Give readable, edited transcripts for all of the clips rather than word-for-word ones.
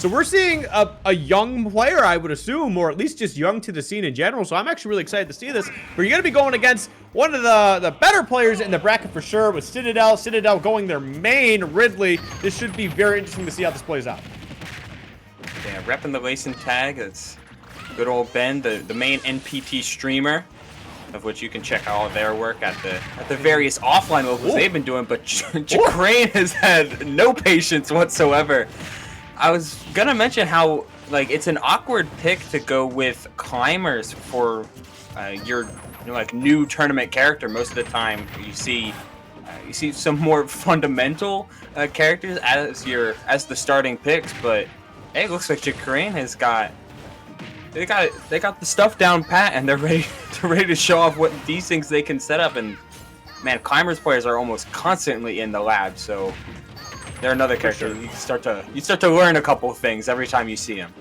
So we're seeing a young player, I would assume, or at least just young to the scene in general. So I'm actually really excited to see this. But you're going to be going against one of the better players in the bracket for sure with Citadel. Citadel going their main, Ridley. This should be very interesting to see how this plays out. Yeah, repping the Lacing tag. It's good old Ben, the main NPT streamer, of which you can check all of their work at the various offline locals they've been doing. But Chcrain has had no patience whatsoever. I was gonna mention how like it's an awkward pick to go with climbers for your like new tournament character. Most of the time, you see some more fundamental characters as the starting picks. But hey, it looks like Chcrain has got they got the stuff down pat, and they're ready to show off what these things they can set up. And man, climbers players are almost constantly in the lab, so. They're another character. Sure. You start to learn a couple of things every time you see them.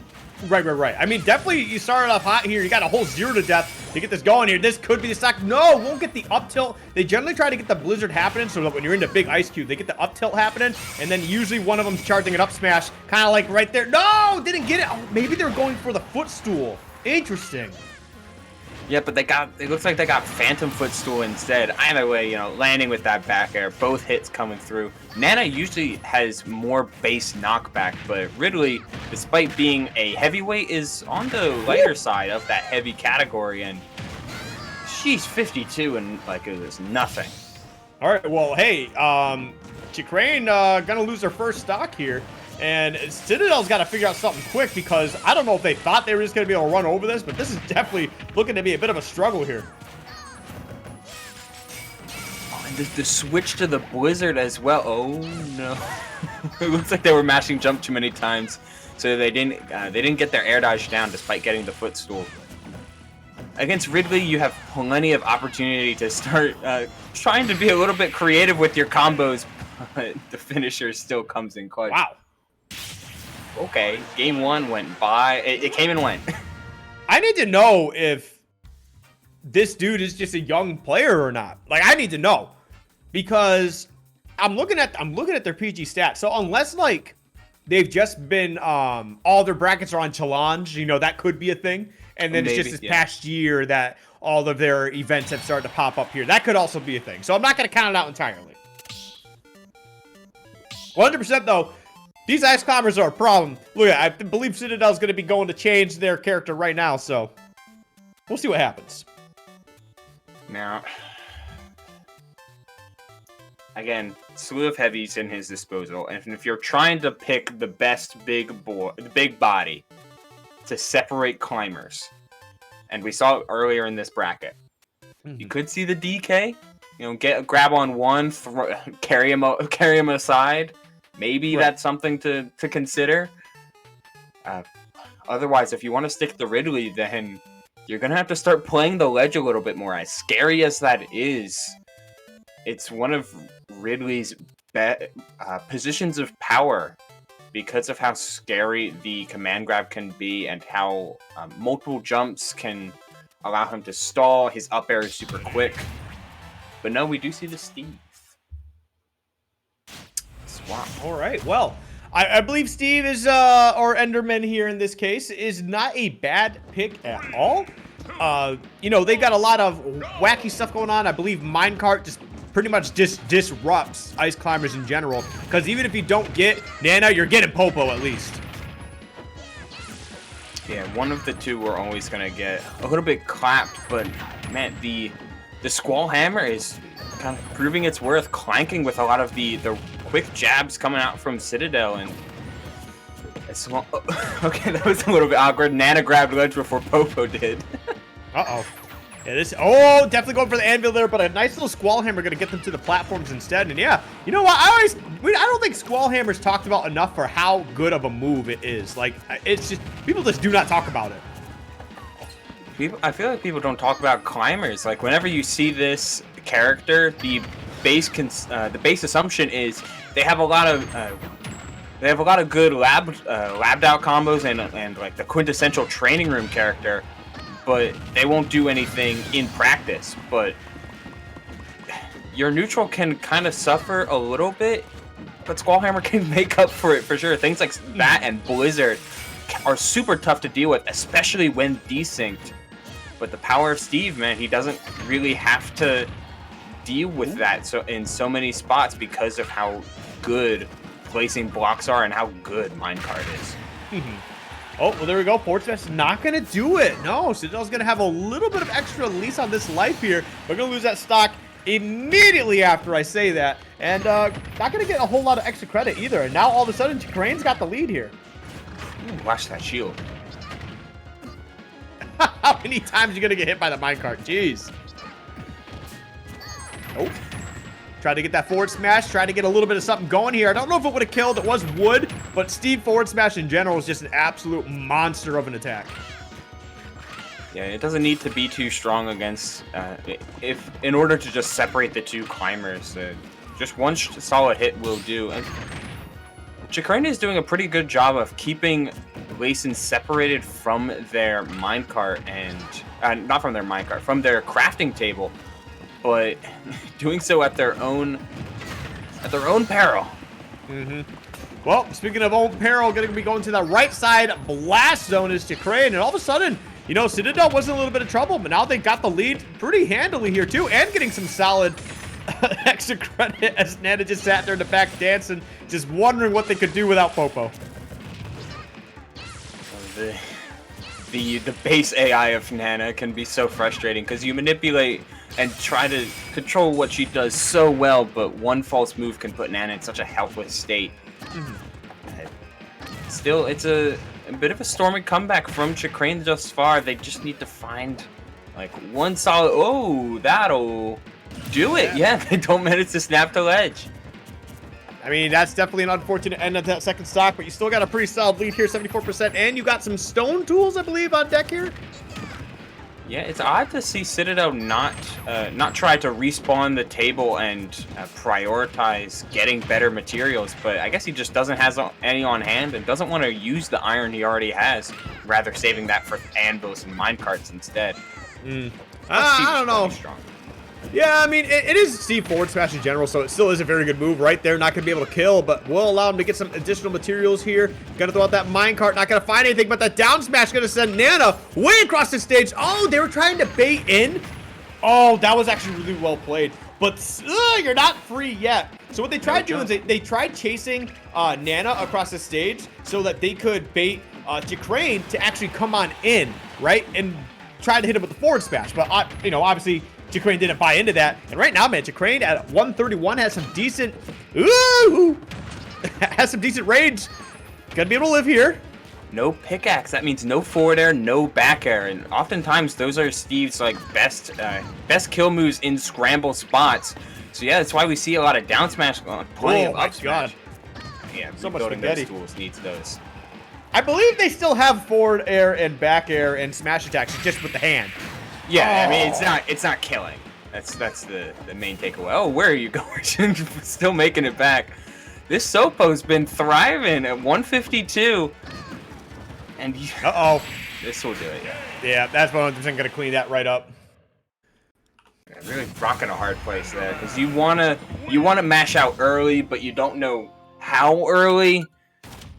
Right. I mean, definitely you started off hot here. You got a whole 0 to death to get this going here. This could be the stock. No, won't get the up tilt. They generally try to get the blizzard happening so that when you're in the big ice cube, they get the up tilt happening, and then usually one of them's charging an up smash, kind of like right there. No, didn't get it. Oh, maybe they're going for the footstool. Interesting. Yeah, but it looks like they got Phantom Footstool instead. Either way, you know, landing with that back air, both hits coming through. Nana usually has more base knockback, but Ridley, despite being a heavyweight, is on the lighter side of that heavy category, and she's 52 and like it was nothing. All right, well, hey, Chcrain gonna lose their first stock here. And Citadel's got to figure out something quick because I don't know if they thought they were just going to be able to run over this, but this is definitely looking to be a bit of a struggle here. Oh, and the switch to the Blizzard as well. Oh, no. It looks like they were mashing jump too many times, so they didn't get their air dodge down despite getting the footstool. Against Ridley, you have plenty of opportunity to start trying to be a little bit creative with your combos, but the finisher still comes in clutch. Wow. Okay, game 1 went by. It came and went. I need to know if this dude is just a young player or not. Like, I need to know because I'm looking at their PG stats. So unless like they've just been all their brackets are on challenge, you know, that could be a thing. And then maybe, it's just this past year that all of their events have started to pop up here. That could also be a thing. So I'm not going to count it out entirely. 100% though. These ice climbers are a problem. Look, I believe Citadel's going to be going to change their character right now, so we'll see what happens. Now, again, slew of heavies in his disposal, and if you're trying to pick the best big body to separate climbers, and we saw it earlier in this bracket, you could see the DK. You know, grab on one, carry him aside. Maybe that's something to consider. Otherwise, if you want to stick to Ridley, then you're going to have to start playing the ledge a little bit more. As scary as that is, it's one of Ridley's positions of power because of how scary the command grab can be and how multiple jumps can allow him to stall. His up air is super quick. But no, we do see the Steve. Wow. All right. Well, I believe Steve is, or Enderman here in this case, is not a bad pick at all. You know, they got a lot of wacky stuff going on. I believe Minecart just pretty much disrupts ice climbers in general. Because even if you don't get Nana, you're getting Popo at least. Yeah, one of the two we're always going to get a little bit clapped. But, man, the Squall Hammer is kind of proving its worth, clanking with a lot of the quick jabs coming out from Citadel, and okay, that was a little bit awkward. Nana grabbed ledge before Popo did. Uh-oh. Yeah, definitely going for the anvil there, but a nice little Squall Hammer going to get them to the platforms instead. And yeah, you know what? I don't think Squall Hammer's talked about enough for how good of a move it is. Like, it's just, people just do not talk about it. I feel like people don't talk about climbers. Like, whenever you see this character, the base assumption is they have a lot of good labbed out combos and like the quintessential training room character, but they won't do anything in practice. But your neutral can kind of suffer a little bit Squallhammer can make up for it for sure. Things like that and Blizzard are super tough to deal with, especially when desynced. But the power of Steve, man, he doesn't really have to deal with that in so many spots because of how good placing blocks are and how good Minecart is. Oh, well, there we go. Forward smash is not going to do it. No, Citadel's going to have a little bit of extra lease on this life here. We're going to lose that stock immediately after I say that. And not going to get a whole lot of extra credit either. And now all of a sudden, Chcrain's got the lead here. Ooh, watch that shield. How many times are you going to get hit by the minecart? Jeez. Oh. Tried to get that forward smash. Tried to get a little bit of something going here. I don't know if it would have killed. It was wood. But Steve forward smash in general is just an absolute monster of an attack. Yeah, it doesn't need to be too strong against, in order to just separate the two climbers. Just one solid hit will do. And Chcrain is doing a pretty good job of keeping Layson separated from their minecart and, not from their minecart, from their crafting table, but doing so at their own peril. Well, speaking of own peril, going to be going to the right side blast zone is Chcrain, and all of a sudden, you know, Citadel was in a little bit of trouble, but now they got the lead pretty handily here too, and getting some solid extra credit as Nana just sat there in the back dancing, just wondering what they could do without Popo. The base AI of Nana can be so frustrating because you manipulate and try to control what she does so well, but one false move can put Nana in such a helpless state. Still, it's a bit of a stormy comeback from Chcrain thus far. They just need to find like one solid. Oh, that'll do it. Yeah, they don't manage to snap the ledge. I mean, that's definitely an unfortunate end of that second stock, but you still got a pretty solid lead here, 74%, and you got some stone tools, I believe, on deck here. Yeah, it's odd to see Citadel not try to respawn the table and prioritize getting better materials, but I guess he just doesn't have any on hand and doesn't want to use the iron he already has, rather saving that for anvils and minecarts instead. I don't know. Yeah, I mean, it is Steve forward smash in general, so it still is a very good move right there. Not going to be able to kill, but will allow him to get some additional materials here. Going to throw out that minecart, not going to find anything, but that down smash going to send Nana way across the stage. Oh, they were trying to bait in. Oh, that was actually really well played, but you're not free yet. So what they tried doing is they tried chasing Nana across the stage so that they could bait Chcrain to actually come on in, right? And try to hit him with the forward smash, but, you know, obviously, Chcrain didn't buy into that. And right now, man, Chcrain at 131 has some decent, has some decent range. Gonna be able to live here. No pickaxe. That means no forward air, no back air. And oftentimes those are Steve's like best kill moves in scramble spots. So yeah, that's why we see a lot of down smash going. Plenty of up smash. Yeah, so much building spaghetti. those tools needs those. I believe they still have forward air and back air and smash attacks just with the hand. Yeah, I mean it's not killing. That's the main takeaway. Oh, where are you going? Still making it back. This Sopo's been thriving at 152. And this will do it. Yeah, that's 100% gonna clean that right up. Yeah, really rocking a hard place there because you wanna mash out early, but you don't know how early.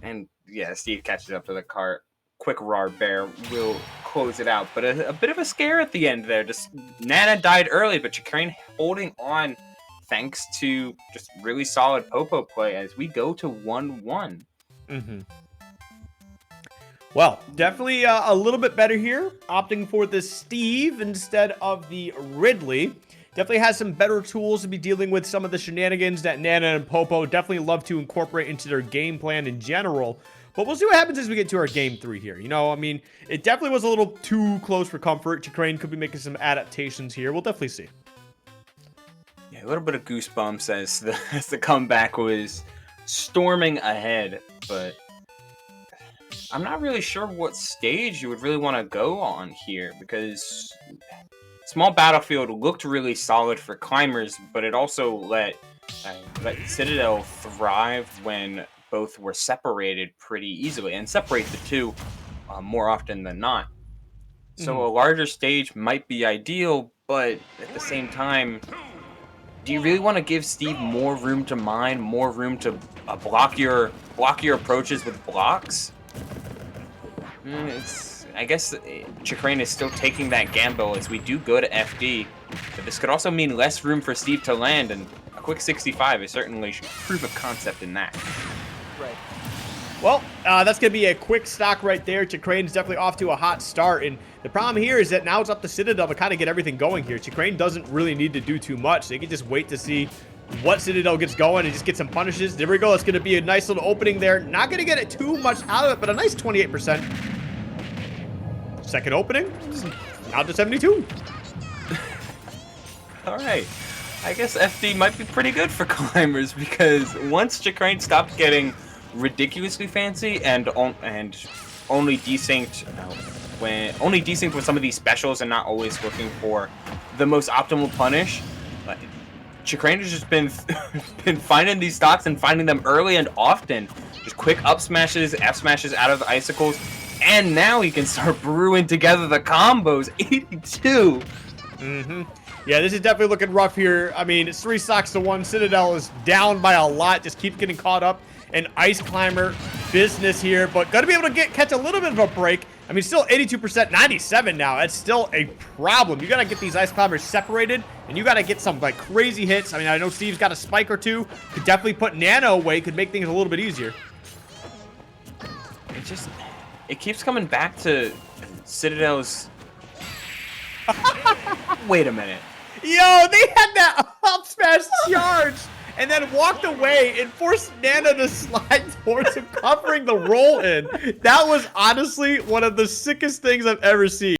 And yeah, Steve catches up to the cart. Quick raw bear will close it out, but a bit of a scare at the end there. Just Nana died early, but Chcrain holding on thanks to just really solid Popo play as we go to 1-1. Well, definitely a little bit better here, opting for the Steve instead of the Ridley. Definitely has some better tools to be dealing with some of the shenanigans that Nana and Popo definitely love to incorporate into their game plan in general. But we'll see what happens as we get to our game 3 here. You know, I mean, it definitely was a little too close for comfort. Chcrain could be making some adaptations here. We'll definitely see. Yeah, a little bit of goosebumps as the comeback was storming ahead. But I'm not really sure what stage you would really want to go on here because small battlefield looked really solid for climbers, but it also let Citadel thrive when both were separated pretty easily and separate the two more often than not. So a larger stage might be ideal, but at the same time, do you really want to give Steve more room to mine, more room to block your approaches with blocks? I guess Chcrain is still taking that gamble as we do go to FD, but this could also mean less room for Steve to land, and a quick 65 is certainly proof of concept in that. Right. Well, that's going to be a quick stock right there. Chcrain is definitely off to a hot start, and the problem here is that now it's up to Citadel to kind of get everything going here. Chcrain doesn't really need to do too much. They can just wait to see what Citadel gets going and just get some punishes. There we go. That's going to be a nice little opening there. Not going to get it too much out of it, but a nice 28%. Second opening, now to 72. All right. I guess FD might be pretty good for climbers, because once Chcrain stopped getting ridiculously fancy and only desynced with some of these specials and not always looking for the most optimal punish, Chcrain has just been finding these stocks and finding them early and often. Just quick up smashes, F smashes out of the icicles. And now he can start brewing together the combos. 82. Yeah, this is definitely looking rough here. I mean, it's 3 stocks to 1. Citadel is down by a lot. Just keeps getting caught up in Ice Climber business here. But got to be able to catch a little bit of a break. I mean, still 82%, 97 now. That's still a problem. You got to get these Ice Climbers separated. And you got to get some, like, crazy hits. I mean, I know Steve's got a spike or two. Could definitely put Nano away. Could make things a little bit easier. It keeps coming back to Citadel's... Wait a minute. Yo, they had that up smash charge and then walked away and forced Nano to slide towards him, covering the roll in. That was honestly one of the sickest things I've ever seen.